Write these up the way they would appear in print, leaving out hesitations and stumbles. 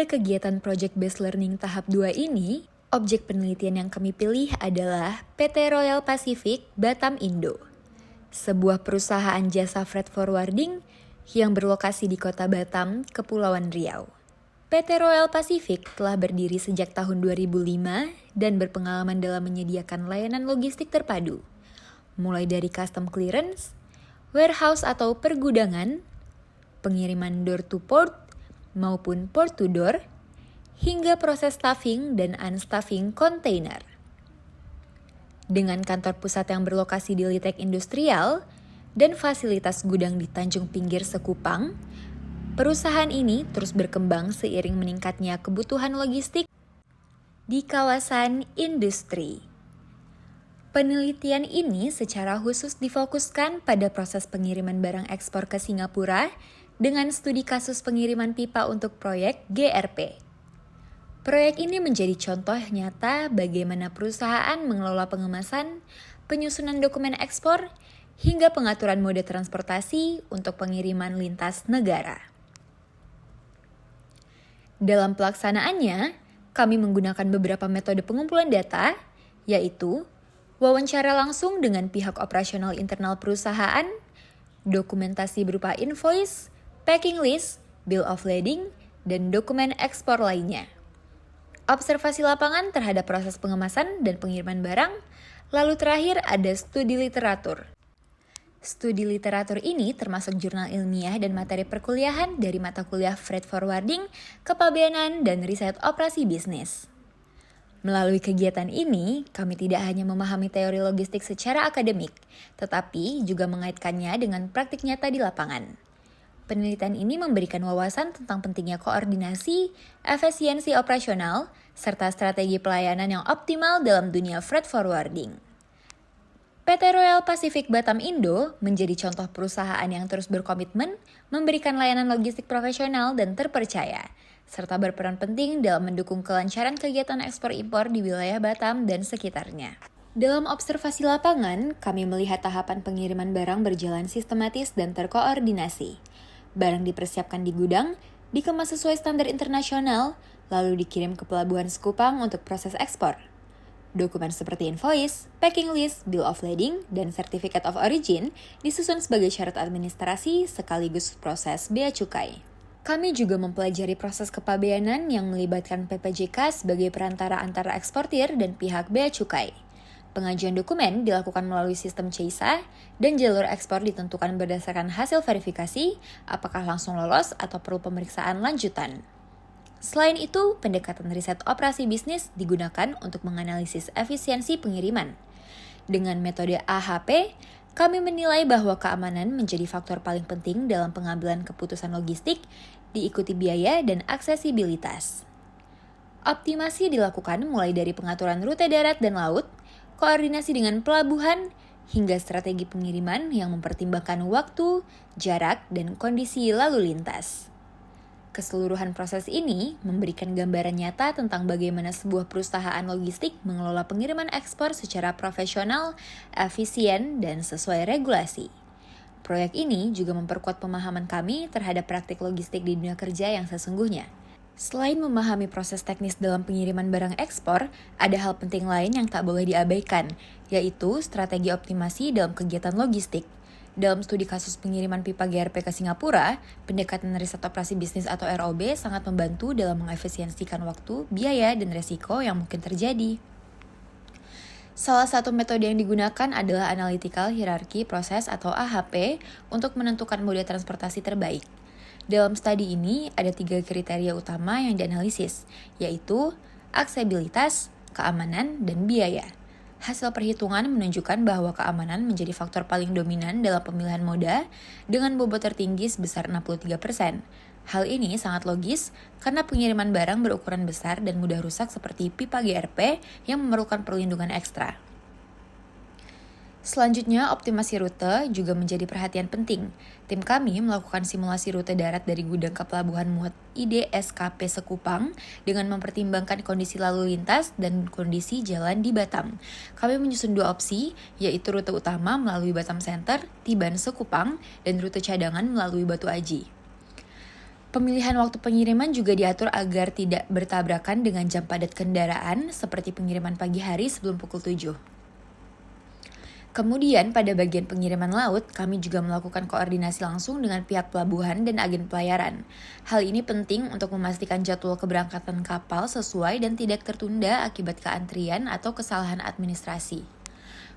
kegiatan Project Based Learning tahap 2 ini, objek penelitian yang kami pilih adalah PT Royal Pacific Batam Indo, sebuah perusahaan jasa freight forwarding yang berlokasi di kota Batam, Kepulauan Riau. PT Royal Pacific telah berdiri sejak tahun 2005 dan berpengalaman dalam menyediakan layanan logistik terpadu, mulai dari custom clearance, warehouse atau pergudangan, pengiriman door to port, maupun port to door, hingga proses stuffing dan unstuffing kontainer. Dengan kantor pusat yang berlokasi di Litek Industrial dan fasilitas gudang di Tanjung Pinggir Sekupang, perusahaan ini terus berkembang seiring meningkatnya kebutuhan logistik di kawasan industri. Penelitian ini secara khusus difokuskan pada proses pengiriman barang ekspor ke Singapura dengan studi kasus pengiriman pipa untuk proyek GRP. Proyek ini menjadi contoh nyata bagaimana perusahaan mengelola pengemasan, penyusunan dokumen ekspor, hingga pengaturan mode transportasi untuk pengiriman lintas negara. Dalam pelaksanaannya, kami menggunakan beberapa metode pengumpulan data, yaitu wawancara langsung dengan pihak operasional internal perusahaan, dokumentasi berupa invoice, packing list, bill of lading, dan dokumen ekspor lainnya. Observasi lapangan terhadap proses pengemasan dan pengiriman barang, lalu terakhir ada studi literatur. Studi literatur ini termasuk jurnal ilmiah dan materi perkuliahan dari mata kuliah freight forwarding, kepabeanan, dan riset operasi bisnis. Melalui kegiatan ini, kami tidak hanya memahami teori logistik secara akademik, tetapi juga mengaitkannya dengan praktik nyata di lapangan. Penelitian ini memberikan wawasan tentang pentingnya koordinasi, efisiensi operasional, serta strategi pelayanan yang optimal dalam dunia freight forwarding. PT Royal Pacific Batam Indo menjadi contoh perusahaan yang terus berkomitmen memberikan layanan logistik profesional dan terpercaya, serta berperan penting dalam mendukung kelancaran kegiatan ekspor-impor di wilayah Batam dan sekitarnya. Dalam observasi lapangan, kami melihat tahapan pengiriman barang berjalan sistematis dan terkoordinasi. Barang dipersiapkan di gudang, dikemas sesuai standar internasional, lalu dikirim ke pelabuhan Sekupang untuk proses ekspor. Dokumen seperti invoice, packing list, bill of lading, dan certificate of origin disusun sebagai syarat administrasi sekaligus proses bea cukai. Kami juga mempelajari proses kepabeanan yang melibatkan PPJK sebagai perantara antara eksportir dan pihak bea cukai. Pengajuan dokumen dilakukan melalui sistem CEISA dan jalur ekspor ditentukan berdasarkan hasil verifikasi apakah langsung lolos atau perlu pemeriksaan lanjutan. Selain itu, pendekatan riset operasi bisnis digunakan untuk menganalisis efisiensi pengiriman. Dengan metode AHP, kami menilai bahwa keamanan menjadi faktor paling penting dalam pengambilan keputusan logistik, diikuti biaya dan aksesibilitas. Optimasi dilakukan mulai dari pengaturan rute darat dan laut, koordinasi dengan pelabuhan, hingga strategi pengiriman yang mempertimbangkan waktu, jarak, dan kondisi lalu lintas. Keseluruhan proses ini memberikan gambaran nyata tentang bagaimana sebuah perusahaan logistik mengelola pengiriman ekspor secara profesional, efisien, dan sesuai regulasi. Proyek ini juga memperkuat pemahaman kami terhadap praktik logistik di dunia kerja yang sesungguhnya. Selain memahami proses teknis dalam pengiriman barang ekspor, ada hal penting lain yang tak boleh diabaikan, yaitu strategi optimasi dalam kegiatan logistik. Dalam studi kasus pengiriman pipa GRP ke Singapura, pendekatan riset operasi bisnis atau ROB sangat membantu dalam mengefisiensikan waktu, biaya, dan resiko yang mungkin terjadi. Salah satu metode yang digunakan adalah Analytical Hierarchy Process atau AHP untuk menentukan mode transportasi terbaik. Dalam studi ini, ada 3 kriteria utama yang dianalisis, yaitu aksesibilitas, keamanan, dan biaya. Hasil perhitungan menunjukkan bahwa keamanan menjadi faktor paling dominan dalam pemilihan moda dengan bobot tertinggi sebesar 63%. Hal ini sangat logis karena pengiriman barang berukuran besar dan mudah rusak seperti pipa GRP yang memerlukan perlindungan ekstra. Selanjutnya, optimasi rute juga menjadi perhatian penting. Tim kami melakukan simulasi rute darat dari gudang ke pelabuhan muat IDSKP Sekupang dengan mempertimbangkan kondisi lalu lintas dan kondisi jalan di Batam. Kami menyusun 2 opsi, yaitu rute utama melalui Batam Center, Tiban Sekupang, dan rute cadangan melalui Batu Aji. Pemilihan waktu pengiriman juga diatur agar tidak bertabrakan dengan jam padat kendaraan, seperti pengiriman pagi hari sebelum pukul 7. Kemudian pada bagian pengiriman laut, kami juga melakukan koordinasi langsung dengan pihak pelabuhan dan agen pelayaran. Hal ini penting untuk memastikan jadwal keberangkatan kapal sesuai dan tidak tertunda akibat keantrian atau kesalahan administrasi.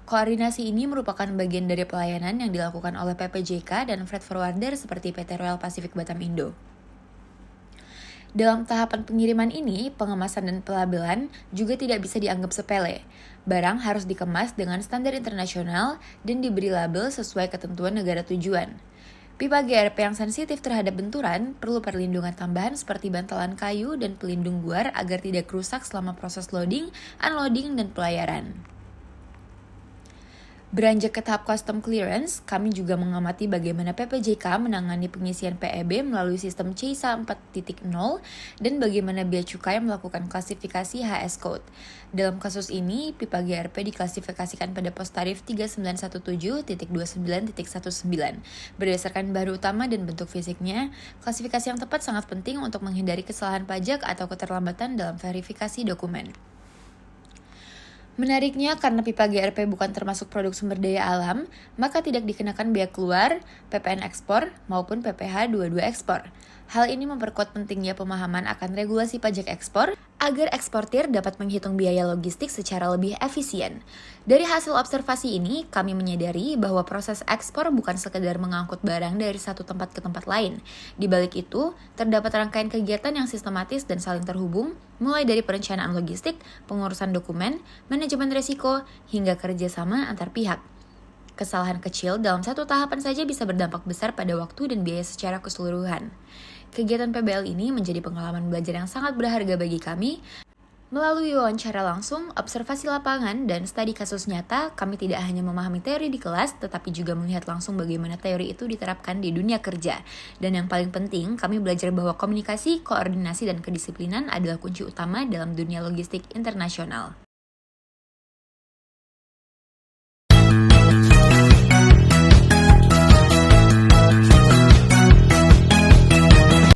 Koordinasi ini merupakan bagian dari pelayanan yang dilakukan oleh PPJK dan freight forwarder seperti PT Royal Pacific Batam Indo. Dalam tahapan pengiriman ini, pengemasan dan pelabelan juga tidak bisa dianggap sepele. Barang harus dikemas dengan standar internasional dan diberi label sesuai ketentuan negara tujuan. Pipa GRP yang sensitif terhadap benturan perlu perlindungan tambahan seperti bantalan kayu dan pelindung guar agar tidak rusak selama proses loading, unloading, dan pelayaran. Beranjak ke tahap custom clearance, kami juga mengamati bagaimana PPJK menangani pengisian PEB melalui sistem CISA 4.0 dan bagaimana Bea Cukai melakukan klasifikasi HS Code. Dalam kasus ini, pipa GRP diklasifikasikan pada pos tarif 3917.29.19. Berdasarkan bahan utama dan bentuk fisiknya, klasifikasi yang tepat sangat penting untuk menghindari kesalahan pajak atau keterlambatan dalam verifikasi dokumen. Menariknya, karena pipa GRP bukan termasuk produk sumber daya alam, maka tidak dikenakan bea keluar, PPN ekspor, maupun PPh 22 ekspor. Hal ini memperkuat pentingnya pemahaman akan regulasi pajak ekspor, agar eksportir dapat menghitung biaya logistik secara lebih efisien. Dari hasil observasi ini, kami menyadari bahwa proses ekspor bukan sekedar mengangkut barang dari satu tempat ke tempat lain. Di balik itu, terdapat rangkaian kegiatan yang sistematis dan saling terhubung, mulai dari perencanaan logistik, pengurusan dokumen, manajemen risiko, hingga kerjasama antar pihak. Kesalahan kecil dalam satu tahapan saja bisa berdampak besar pada waktu dan biaya secara keseluruhan. Kegiatan PBL ini menjadi pengalaman belajar yang sangat berharga bagi kami. Melalui wawancara langsung, observasi lapangan, dan studi kasus nyata, kami tidak hanya memahami teori di kelas, tetapi juga melihat langsung bagaimana teori itu diterapkan di dunia kerja. Dan yang paling penting, kami belajar bahwa komunikasi, koordinasi, dan kedisiplinan adalah kunci utama dalam dunia logistik internasional.